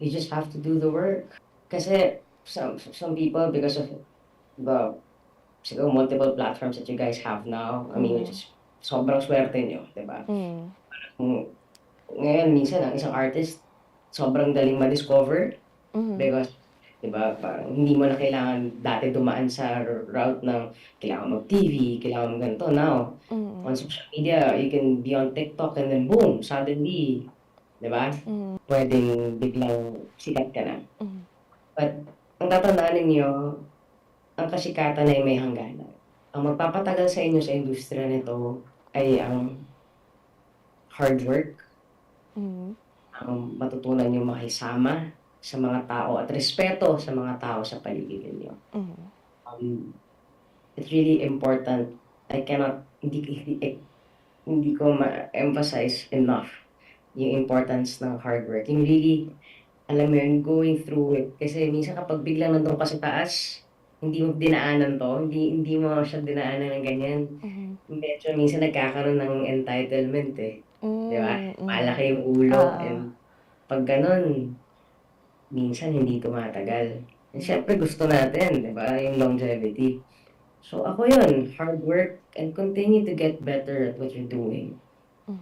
You just have to do the work. Kasi some people, because of the siguro multiple platforms that you guys have now, I mean, which Mhm. is sobrang swerte nyo, di ba? Mm. Ngayon, minsan, ang isang artist, sobrang daling ma-discover Mhm. because, di ba, parang hindi mo na kailangan dati dumaan sa route ng kailangan mag-TV, kailangan mo ganito. Now, Mm. on social media, you can be on TikTok and then boom, suddenly, di ba? Mm. Pwedeng biglang sikat ka na. Mhm. But, ang tatandaan ninyo, ang kasikatan ay may hangganan. Ang magpapatagal sa inyo sa industriya nito ay ang hard work, Mhm. ang matutunan niyong makisama sa mga tao at respeto sa mga tao sa paligid ninyo. Mhm. It's really important. I cannot, hindi ko ma-emphasize enough yung importance ng hard work. Yung really, alam mo yun, going through it. Kasi minsan kapag biglang nandun ka sa taas, hindi mo dinaanan to, hindi mo siya dinaanan ng ganyan. Mhm. Medyo minsan nagkakaroon ng entitlement eh. Di ba? Hmm, mhm. Malaki yung ulo Oo. and pag ganun, minsan hindi tumatagal. And syempre gusto natin, di ba? Yung longevity. So ako yun, hard work and continue to get better at what you're doing.